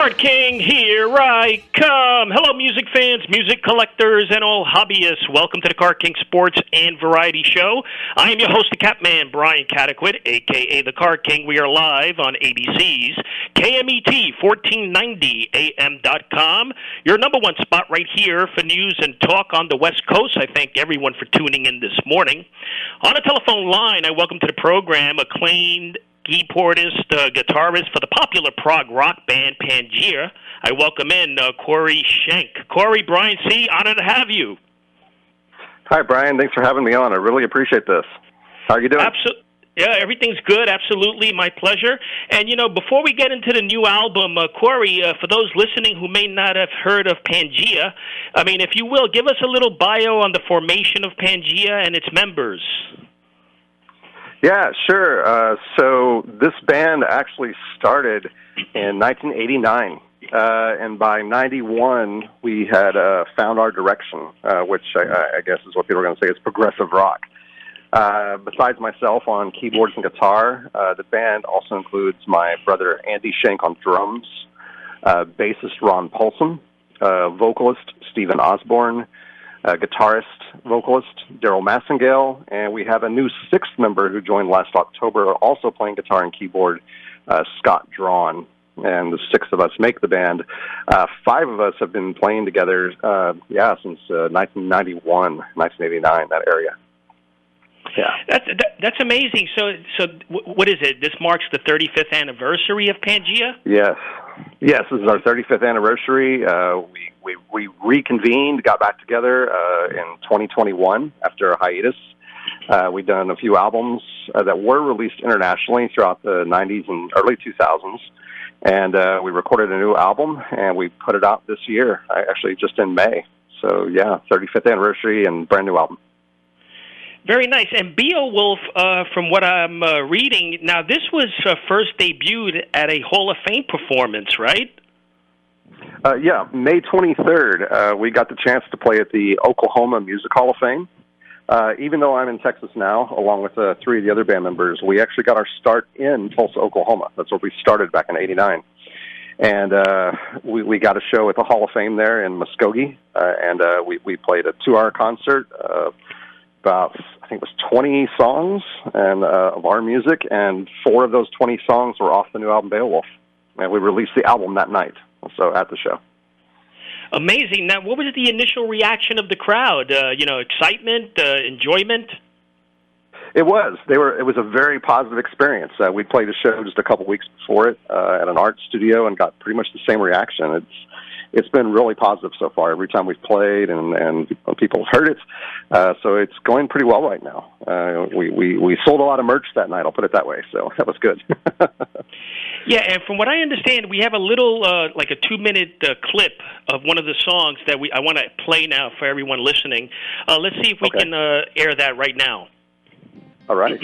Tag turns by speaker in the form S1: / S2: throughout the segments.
S1: Art King, here I come. Hello, music fans, music collectors, and all hobbyists. Welcome to the Car King Sports and Variety Show. I am your host, the Catman, Brian Cataquet, a.k.a. the Car King. We are live on ABC's KMET 1490 AM.com. Your number one spot right here for news and talk on the West Coast. I thank everyone for tuning in this morning. On a telephone line, I welcome to the program acclaimed keyboardist, guitarist for the popular prog rock band Pangaea. I welcome in Corey Schenck. Corey, Brian C., honored to have you.
S2: Hi, Brian. Thanks for having me on. I really appreciate this. How are you doing?
S1: Yeah, everything's good. Absolutely. My pleasure. And, you know, before we get into the new album, Corey, for those listening who may not have heard of Pangaea, I mean, if you will, give us a little bio on the formation of Pangaea and its members.
S2: Yeah, sure. So this band actually started in 1989, and by 91 we had found our direction, which I guess is what people are going to say is progressive rock. Besides myself on keyboards and guitar, the band also includes my brother Andi Schenck on drums, bassist Ron Poulsen, vocalist Steve Osborn, guitarist, vocalist Darrell Masingale, and we have a new sixth member who joined last October, also playing guitar and keyboard, Scott Drawn. And the six of us make the band. Five of us have been playing together, since 1991, 1989, that area. Yeah,
S1: that's amazing. So what is it? This marks the 35th anniversary of Pangaea?
S2: Yes, this is our 35th anniversary. We reconvened, got back together in 2021 after a hiatus. We've done a few albums that were released internationally throughout the 90s and early 2000s, and we recorded a new album, and we put it out this year, actually just in May. So, yeah, 35th anniversary and brand new album.
S1: Very nice. And Beowulf, from what I'm reading, now this was first debuted at a Hall of Fame performance, right?
S2: Yeah, May 23rd, we got the chance to play at the Oklahoma Music Hall of Fame. Even though I'm in Texas now, along with three of the other band members, we actually got our start in Tulsa, Oklahoma. That's where we started back in '89. And we got a show at the Hall of Fame there in Muskogee, and we played a 2-hour concert, about, I think it was 20 songs and of our music, and 4 of those 20 songs were off the new album Beowulf. And we released the album that night, so at the show.
S1: Amazing. Now, what was the initial reaction of the crowd? Excitement, enjoyment? It
S2: was. It was a very positive experience. We played a show just a couple weeks before it at an art studio and got pretty much the same reaction. It's been really positive so far every time we've played, and people have heard it. So it's going pretty well right now. We sold a lot of merch that night, I'll put it that way, so that was good.
S1: Yeah, and from what I understand, we have a little, like a 2-minute clip of one of the songs that I want to play now for everyone listening. Let's see if we can air that right now.
S2: All right.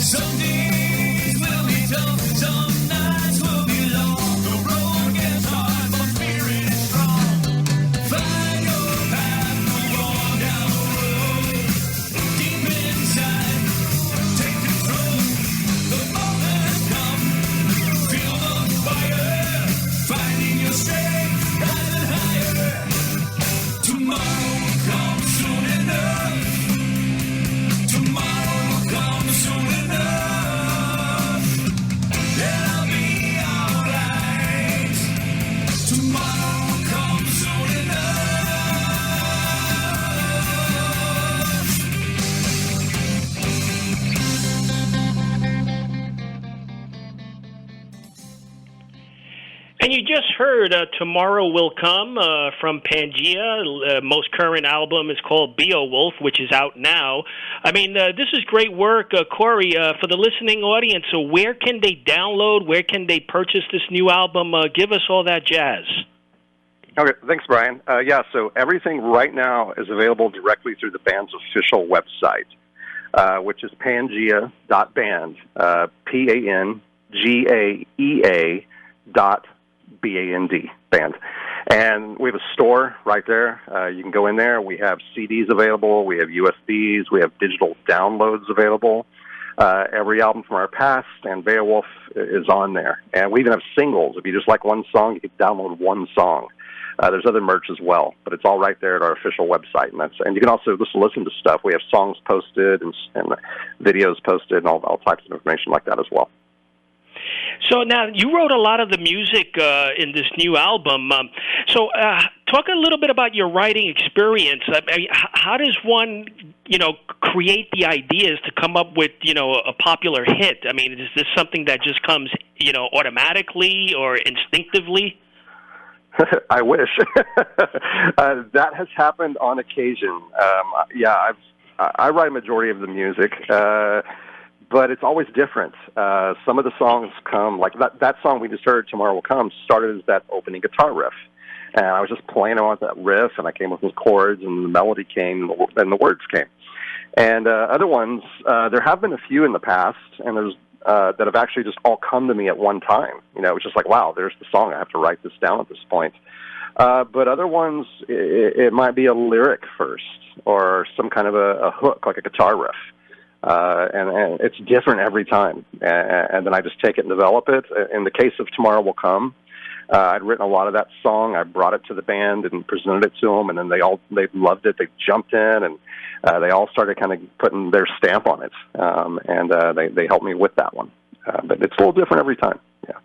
S3: Some days will be tough, some nights will be long. The road
S1: And you just heard Tomorrow Will Come from Pangaea. Most current album is called Beowulf, which is out now. I mean, this is great work, Corey. For the listening audience, so where can they download, where can they purchase this new album? Give us all that jazz.
S2: Okay, thanks, Brian. So everything right now is available directly through the band's official website, which is pangaea.band, PANGAEA.BAND, band. And we have a store right there. You can go in there. We have CDs available. We have USBs. We have digital downloads available. Every album from our past and Beowulf is on there. And we even have singles. If you just like one song, you can download one song. There's other merch as well, but it's all right there at our official website, and you can also just listen to stuff. We have songs posted and videos posted and all types of information like that as well.
S1: So now you wrote a lot of the music in this new album. Talk a little bit about your writing experience. I mean, how does one, create the ideas to come up with, a popular hit? I mean, is this something that just comes, automatically or instinctively?
S2: I wish. That has happened on occasion. I write a majority of the music, but it's always different. Some of the songs come, like that song we just heard, Tomorrow Will Come, started as that opening guitar riff. And I was just playing on that riff, and I came up with chords, and the melody came, and the words came. And other ones, there have been a few in the past, and there's that have actually just all come to me at one time. It was just like, wow, there's the song. I have to write this down at this point. But other ones, it might be a lyric first or some kind of a hook, like a guitar riff. And it's different every time. And then I just take it and develop it. In the case of Tomorrow Will Come, I'd written a lot of that song. I brought it to the band and presented it to them, and then they loved it. They jumped in, and they all started kind of putting their stamp on it, and they helped me with that one. But it's a little different every time. Yeah.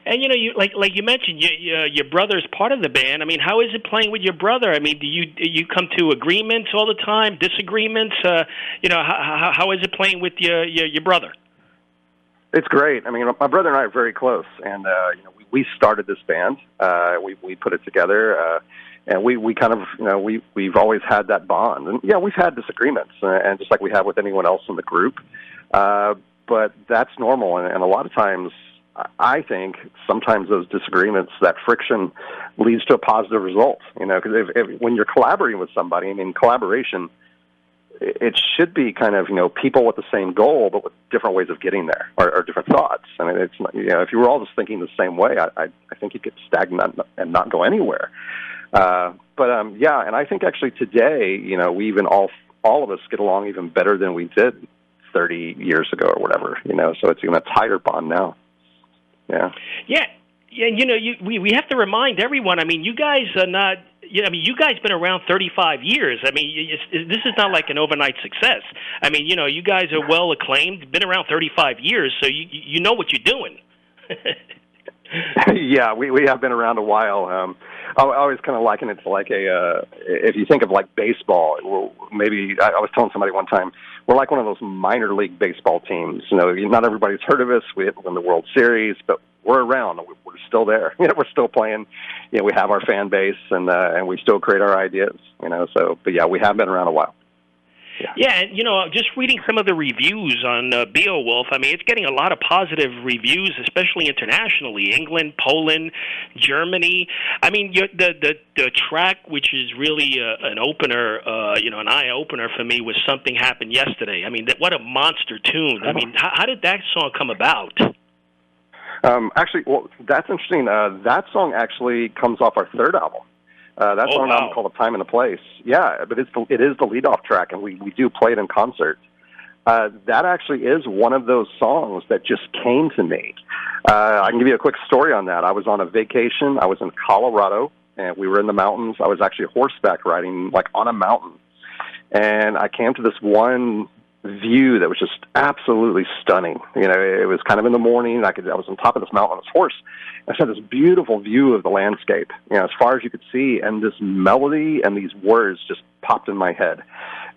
S1: And you like you mentioned, your brother's part of the band. I mean, how is it playing with your brother? I mean, do you come to agreements all the time, disagreements? How is it playing with your brother?
S2: It's great. I mean, my brother and I are very close, and we started this band. We put it together. And we kind of, we've always had that bond. And, we've had disagreements, and just like we have with anyone else in the group. But that's normal. And a lot of times, I think, sometimes those disagreements, that friction leads to a positive result. Because when you're collaborating with somebody, I mean, collaboration, it should be kind of, people with the same goal, but with different ways of getting there, or different thoughts. I mean, it's, if you were all just thinking the same way, I think you'd get stagnant and not go anywhere. And I think actually today, we even all of us get along even better than we did 30 years ago or whatever, so it's even a tighter bond now. Yeah. Yeah.
S1: Yeah. We have to remind everyone, I mean, you guys are not, you guys been around 35 years. I mean, this is not like an overnight success. I mean, you guys are well acclaimed, been around 35 years, so you know what you're doing.
S2: Yeah, we have been around a while. I always kind of liken it to like if you think of like baseball, maybe I was telling somebody one time, we're like one of those minor league baseball teams. Not everybody's heard of us. We haven't won the World Series, but we're around. We're still there. We're still playing. We have our fan base, and we still create our ideas. But yeah, we have been around a while.
S1: Yeah, and, just reading some of the reviews on Beowulf, I mean, it's getting a lot of positive reviews, especially internationally, England, Poland, Germany. I mean, the track, which is really an opener, an eye-opener for me, was Something Happened Yesterday. I mean, what a monster tune. I mean, how did that song come about?
S2: Actually, well, that's interesting. That song actually comes off our third album. That's on an album called A Time and a Place. Yeah, but it is the lead-off track, and we do play it in concert. That actually is one of those songs that just came to me. I can give you a quick story on that. I was on a vacation. I was in Colorado, and we were in the mountains. I was actually horseback riding, like, on a mountain. And I came to this one view that was just absolutely stunning. It was kind of in the morning. I was on top of this mountain on this horse. I had this beautiful view of the landscape, as far as you could see, and this melody and these words just popped in my head.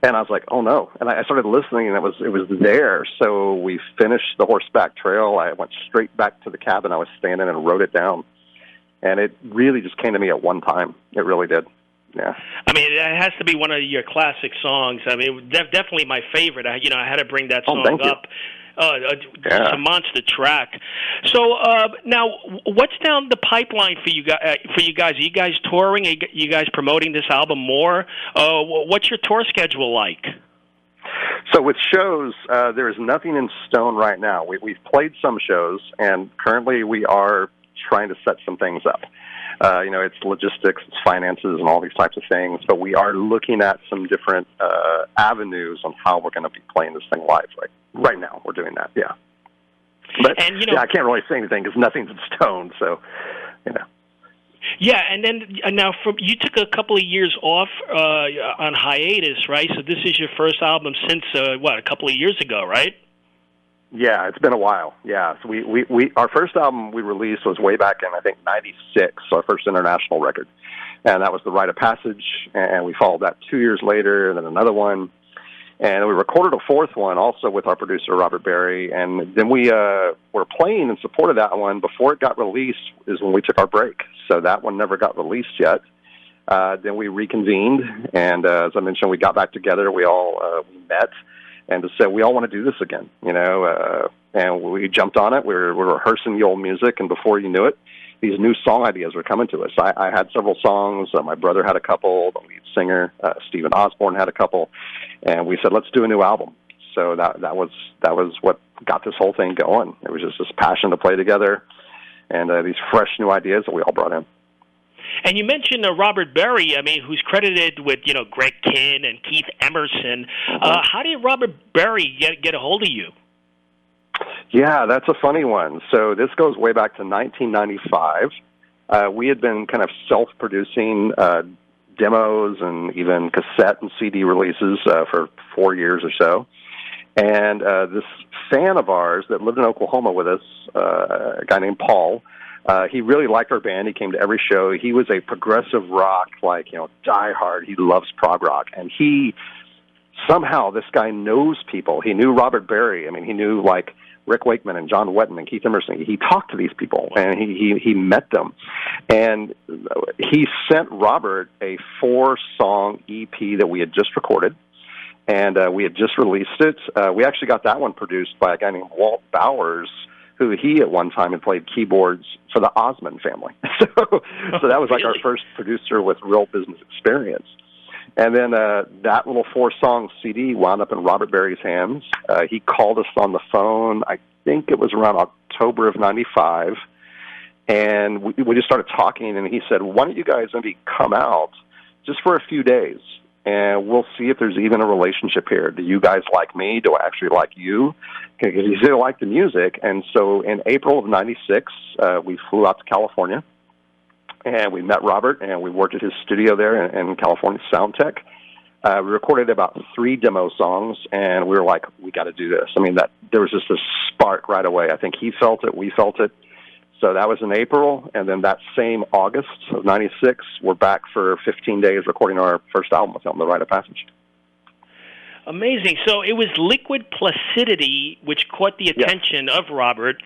S2: And I was like, oh no. And I started listening, and it was there. So we finished the horseback trail. I went straight back to the cabin I was staying in and wrote it down. And it really just came to me at one time. It really did. Yeah.
S1: I mean, it has to be one of your classic songs. I mean, definitely my favorite. I had to bring that song up. It's a monster track. So now, what's down the pipeline for you guys? Are you guys touring? Are you guys promoting this album more? What's your tour schedule like?
S2: So with shows, there is nothing in stone right now. We've played some shows, and currently we are trying to set some things up. It's logistics, it's finances, and all these types of things. But we are looking at some different avenues on how we're going to be playing this thing live. Like right now, we're doing that. Yeah. But I can't really say anything because nothing's in stone. So,
S1: Yeah, and then now you took a couple of years off on hiatus, right? So this is your first album since a couple of years ago, right?
S2: Yeah, it's been a while. Yeah, so we our first album we released was way back in I think '96, so our first international record, and that was The Rite of Passage. And we followed that 2 years later, and then another one, and we recorded a fourth one also with our producer Robert Berry. And then we were playing in support of that one before it got released. Is when we took our break, so that one never got released yet. Then we reconvened, and as I mentioned, we got back together. We all we met. And to say we all want to do this again, and we jumped on it. We're rehearsing the old music, and before you knew it, these new song ideas were coming to us. I had several songs. My brother had a couple. The lead singer, Steve Osborn, had a couple, and we said, let's do a new album. So that was what got this whole thing going. It was just this passion to play together, and these fresh new ideas that we all brought in.
S1: And you mentioned Robert Berry, who's credited with, Greg Kihn and Keith Emerson. How did Robert Berry get a hold of you?
S2: Yeah, that's a funny one. So this goes way back to 1995. We had been kind of self-producing demos and even cassette and CD releases for 4 years or so. And this fan of ours that lived in Oklahoma with us, a guy named Paul, he really liked our band. He came to every show. He was a progressive rock, diehard. He loves prog rock. And somehow this guy knows people. He knew Robert Berry. He knew Rick Wakeman and John Wetton and Keith Emerson. He talked to these people, and he met them. And he sent Robert a 4-song EP that we had just recorded, and we had just released it. We actually got that one produced by a guy named Walt Bowers, who he at one time had played keyboards for the Osmond family. So that was our first producer with real business experience. And then that little 4-song CD wound up in Robert Berry's hands. He called us on the phone, I think it was around October of 95, and we just started talking, and he said, why don't you guys maybe come out just for a few days, and we'll see if there's even a relationship here. Do you guys like me? Do I actually like you? Because he still liked the music. And so in April of 96, we flew out to California, and we met Robert, and we worked at his studio there in California, Soundtech. We recorded about 3 demo songs, and we were like, we got to do this. There was just this spark right away. I think he felt it, we felt it. So that was in April, and then that same August of 96, we're back for 15 days recording our first album with him, The Rite of Passage.
S1: Amazing. So it was Liquid Placidity which caught the attention of Robert,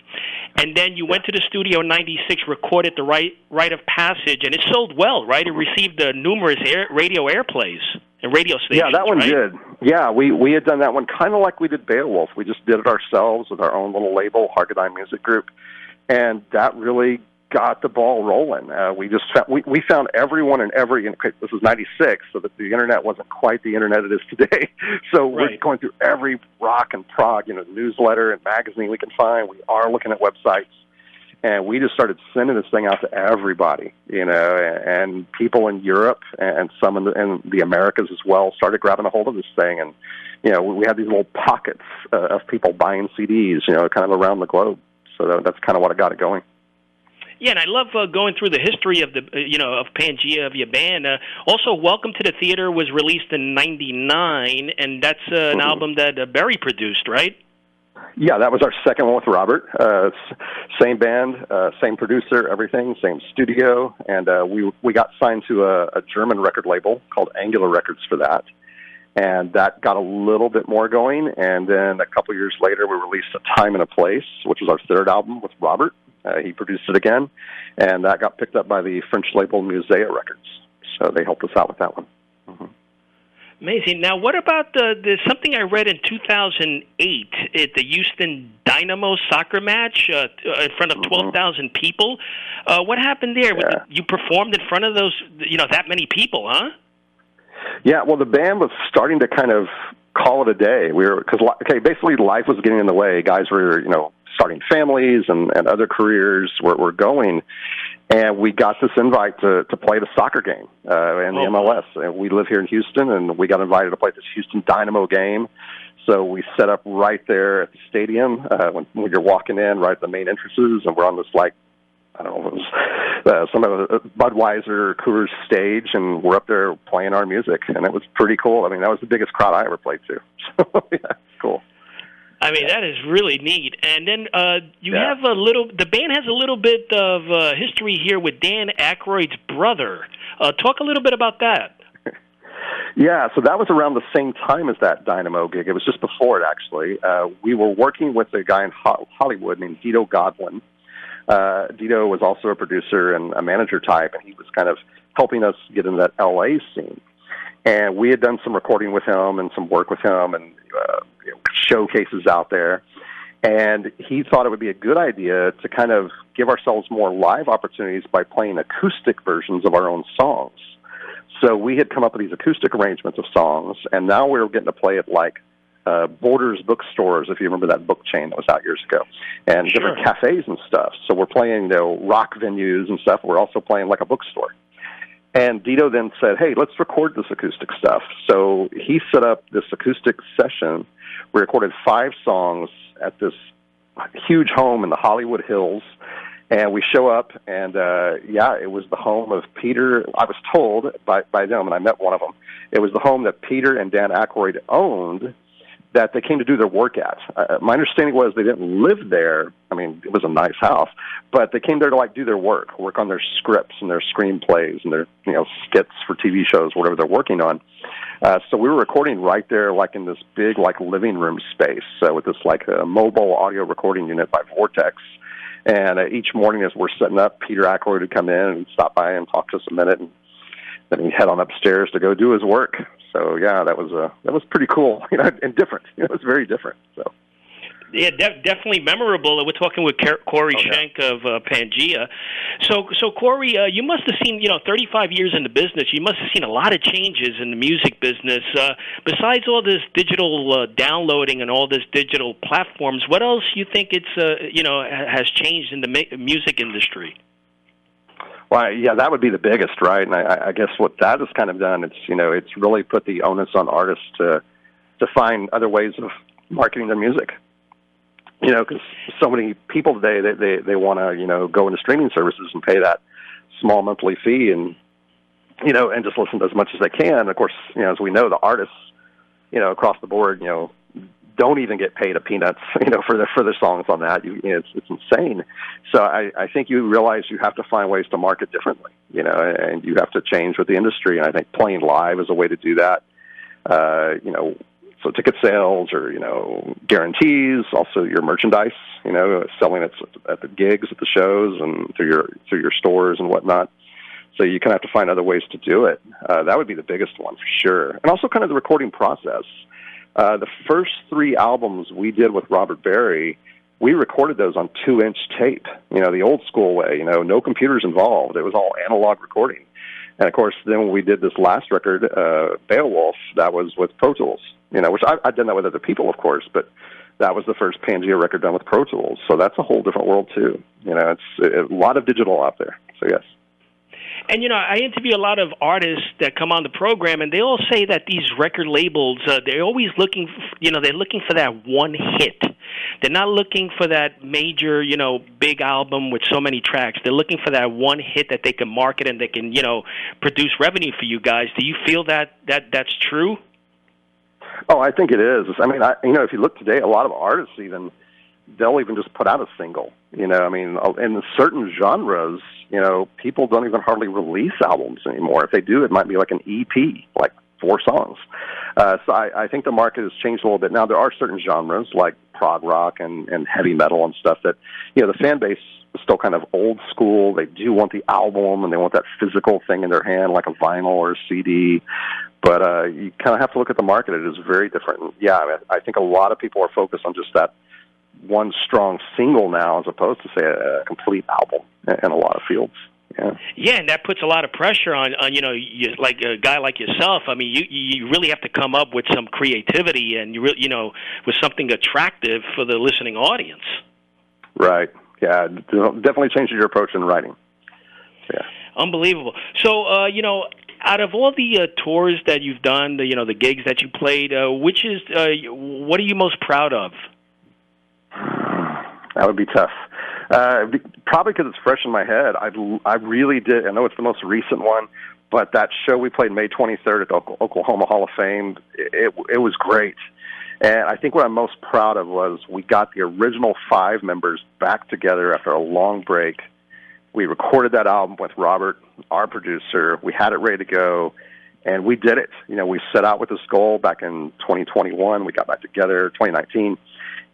S1: and then you went to the studio in 96, recorded The Rite of Passage, and it sold well, right? It received numerous radio airplays and radio stations.
S2: Yeah, that one did. Yeah, we had done that one kind of like we did Beowulf. We just did it ourselves with our own little label, Hargadine Music Group. And that really got the ball rolling. We found everyone in this was 96, so that the internet wasn't quite the internet it is today. So we're going through every rock and prog, newsletter and magazine we can find. We are looking at websites, and we just started sending this thing out to everybody, and people in Europe and some in the Americas as well started grabbing a hold of this thing. And, we had these little pockets of people buying CDs, kind of around the globe. So that's kind of what got it going.
S1: Yeah, and I love going through the history of of Pangaea, of your band. Also, Welcome to the Theater was released in '99, and that's an album that Berry produced, right?
S2: Yeah, that was our second one with Robert. Same band, same producer, everything, same studio, and we got signed to a German record label called Angular Records for that. And that got a little bit more going, and then a couple years later, we released A Time and a Place, which was our third album with Robert. He produced it again, and that got picked up by the French label Pangaea Records. So they helped us out with that one. Mm-hmm.
S1: Amazing. Now, what about the something I read in 2008 at the Houston Dynamo soccer match in front of 12,000 people? What happened there?
S2: Yeah.
S1: You performed in front of those, that many people, huh?
S2: Yeah, well, the band was starting to kind of call it a day. Basically life was getting in the way. Guys were, starting families and other careers were going. And we got this invite to play the soccer game in the MLS. And we live here in Houston, and we got invited to play this Houston Dynamo game. So we set up right there at the stadium when you're walking in, right at the main entrances, and we're on this, I don't know, it was some of the Budweiser Coors stage, and we're up there playing our music, and it was pretty cool. I mean, that was the biggest crowd I ever played to. So, yeah, it's cool.
S1: I mean, that is really neat. And then have the band has a little bit of history here with Dan Aykroyd's brother. Talk a little bit about that.
S2: Yeah, so that was around the same time as that Dynamo gig. It was just before it, actually. We were working with a guy in Hollywood named Dito Godwin. Dito was also a producer and a manager type, and he was kind of helping us get in that L.A. scene. And we had done some recording with him and some work with him and showcases out there. And he thought it would be a good idea to kind of give ourselves more live opportunities by playing acoustic versions of our own songs. So we had come up with these acoustic arrangements of songs, and now we were getting to play at Borders bookstores, if you remember that book chain that was out years ago, and different cafes and stuff. So we're playing rock venues and stuff. We're also playing like a bookstore. And Dito then said, hey, let's record this acoustic stuff. So he set up this acoustic session. We recorded 5 songs at this huge home in the Hollywood Hills. And we show up, and, it was the home of Peter. I was told by them, and I met one of them, it was the home that Peter and Dan Aykroyd owned that they came to do their work at. My understanding was they didn't live there. I mean, it was a nice house, but they came there to do their work on their scripts and their screenplays and their skits for TV shows, whatever they're working on. So we were recording right there, in this big living room space with this a mobile audio recording unit by Vortex. And each morning as we're setting up, Peter Aykroyd would come in and stop by and talk to us a minute, and then he'd head on upstairs to go do his work. So yeah, that was pretty cool, and different. It was very different. So
S1: yeah, definitely memorable. We're talking with Corey Schenck of Pangaea. So Corey, you must have seen 35 years in the business. You must have seen a lot of changes in the music business. Besides all this digital downloading and all this digital platforms, what else you think has changed in the music industry?
S2: Well, yeah, that would be the biggest, right? And I guess what that has kind of done, it's really put the onus on artists to find other ways of marketing their music. Because so many people today, they want to, go into streaming services and pay that small monthly fee and just listen to as much as they can. Of course, as we know, the artists, across the board, don't even get paid a peanuts, for their songs on that. It's insane. So I think you realize you have to find ways to market differently, and you have to change with the industry. And I think playing live is a way to do that. So ticket sales or, guarantees, also your merchandise, selling it at the gigs, at the shows, and through your stores and whatnot. So you kind of have to find other ways to do it. That would be the biggest one for sure. And also kind of the recording process. The first 3 albums we did with Robert Berry, we recorded those on 2-inch tape, the old school way, no computers involved. It was all analog recording. And, of course, then when we did this last record, Beowulf, that was with Pro Tools, which I've done that with other people, of course, but that was the first Pangaea record done with Pro Tools. So that's a whole different world, too. It's a lot of digital out there. So, yes.
S1: And, I interview a lot of artists that come on the program, and they all say that these record labels, they're always looking, they're looking for that one hit. They're not looking for that major, big album with so many tracks. They're looking for that one hit that they can market and they can, produce revenue for you guys. Do you feel that's true?
S2: Oh, I think it is. I mean, if you look today, a lot of artists they'll even just put out a single. In certain genres, people don't even hardly release albums anymore. If they do, it might be like an EP, like 4 songs. So I think the market has changed a little bit. Now, there are certain genres like prog rock and heavy metal and stuff that, the fan base is still kind of old school. They do want the album, and they want that physical thing in their hand, like a vinyl or a CD. But you kind of have to look at the market. It is very different. And I think a lot of people are focused on just that one strong single now, as opposed to, say, a complete album in a lot of fields.
S1: Yeah, and that puts a lot of pressure on like a guy like yourself. I mean, you really have to come up with some creativity and with something attractive for the listening audience. Right.
S2: Yeah, definitely changes your approach in writing. Yeah.
S1: Unbelievable. So, out of all the tours that you've done, the gigs that you played, what are you most proud of?
S2: That would be tough. Probably because it's fresh in my head. I really did. I know it's the most recent one, but that show we played May 23rd at the Oklahoma Hall of Fame, it was great. And I think what I'm most proud of was we got the original 5 members back together after a long break. We recorded that album with Robert, our producer. We had it ready to go, and we did it. We set out with this goal back in 2021. We got back together 2019,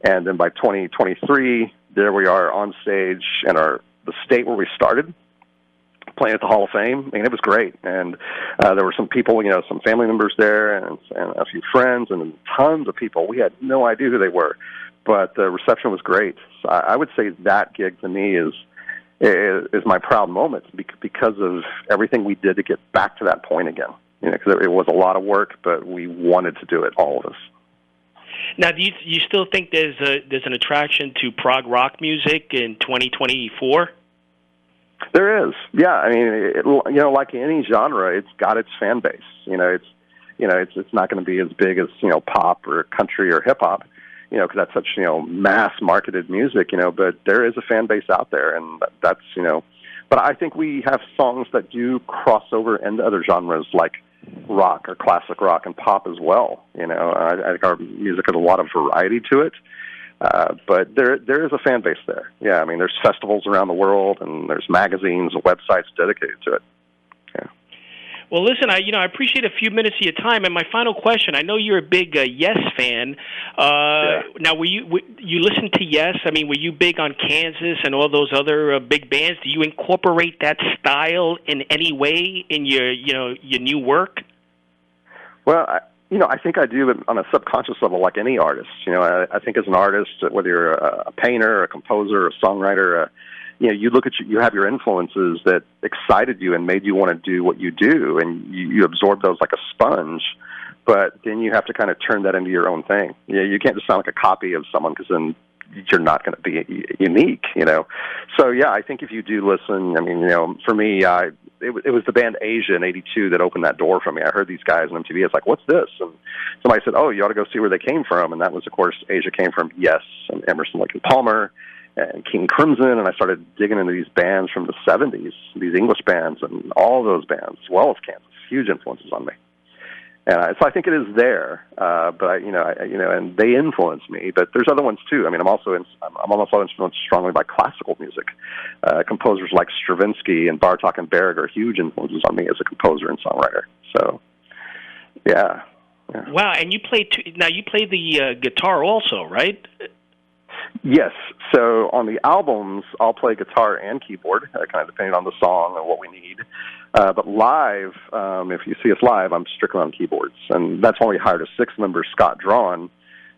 S2: and then by 2023, there we are on stage in the state where we started, playing at the Hall of Fame. I mean, it was great. And there were some people, some family members there and a few friends and tons of people. We had no idea who they were, but the reception was great. So I would say that gig to me is my proud moment because of everything we did to get back to that point again. Because it was a lot of work, but we wanted to do it, all of us.
S1: Now, do you still think there's an attraction to prog rock music in 2024?
S2: There is, yeah. I mean, like any genre, it's got its fan base. It's not going to be as big as pop or country or hip hop, because that's such mass marketed music. But there is a fan base out there, and that's But I think we have songs that do cross over into other genres like rock or classic rock and pop as well. I think our music has a lot of variety to it. But there is a fan base there. Yeah, I mean, there's festivals around the world, and there's magazines and websites dedicated to it. Yeah.
S1: Well, listen, I appreciate a few minutes of your time. And my final question: I know you're a big Yes fan. Now, were you listen to Yes? I mean, were you big on Kansas and all those other big bands? Do you incorporate that style in any way in your new work?
S2: Well, I think I do it on a subconscious level, like any artist. I think as an artist, whether you're a painter, a composer, a songwriter, you have your influences that excited you and made you want to do what you do, and you absorb those like a sponge. But then you have to kind of turn that into your own thing. You can't just sound like a copy of someone, because then you're not going to be unique. So yeah, I think if you do listen, I mean, for me, it was the band Asia in '82 that opened that door for me. I heard these guys on MTV. It's like, what's this? And somebody said, oh, you ought to go see where they came from. And that was, of course, Asia came from Yes and Emerson, Lake and Palmer and King Crimson. And I started digging into these bands from the 70s, these English bands and all those bands, as well as Kansas. Huge influences on me. And so I think it is there, but and they influence me. But there's other ones too. I mean, I'm also influenced strongly by classical music. Composers like Stravinsky and Bartók and Berg are huge influences on me as a composer and songwriter. So, yeah.
S1: Wow, and you play the guitar also, right?
S2: Yes. So on the albums, I'll play guitar and keyboard, kind of depending on the song and what we need. But live, if you see us live, I'm strictly on keyboards. And that's why we hired a 6-member Scott Drawn,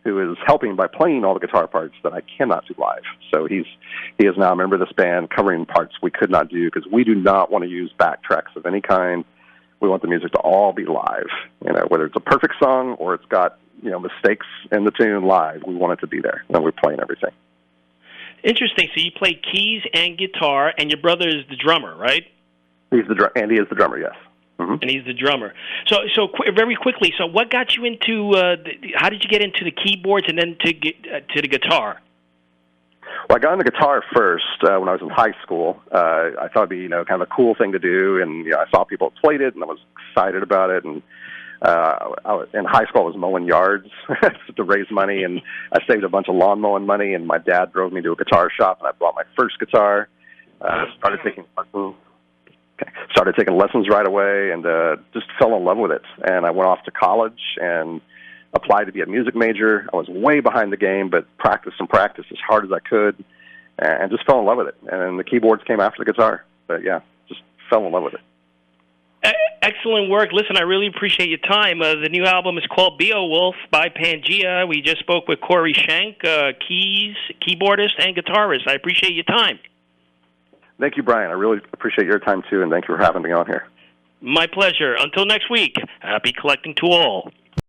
S2: who is helping by playing all the guitar parts that I cannot do live. So he is now a member of this band, covering parts we could not do, because we do not want to use backtracks of any kind. We want the music to all be live, whether it's a perfect song or it's got mistakes in the tune live. We want it to be there, and we're playing everything.
S1: Interesting. So you play keys and guitar, and your brother is the drummer, right?
S2: Andi is the drummer, yes. Mm-hmm.
S1: And he's the drummer. So very quickly, so what got you into, how did you get into the keyboards and then to the guitar?
S2: Well, I got into guitar first when I was in high school. I thought it'd be, kind of a cool thing to do, and I saw people that played it, and I was excited about it. And in high school, I was mowing yards to raise money, and I saved a bunch of lawn mowing money. And my dad drove me to a guitar shop, and I bought my first guitar. Started taking lessons. started taking lessons right away and just fell in love with it. And I went off to college and applied to be a music major. I was way behind the game, but practiced as hard as I could, and just fell in love with it. And the keyboards came after the guitar. But, yeah, just fell in love with it.
S1: Excellent work. Listen, I really appreciate your time. The new album is called Beowulf by Pangaea. We just spoke with Corey Schenck, keyboardist and guitarist. I appreciate your time.
S2: Thank you, Brian. I really appreciate your time, too, and thank you for having me on here.
S1: My pleasure. Until next week, happy collecting to all.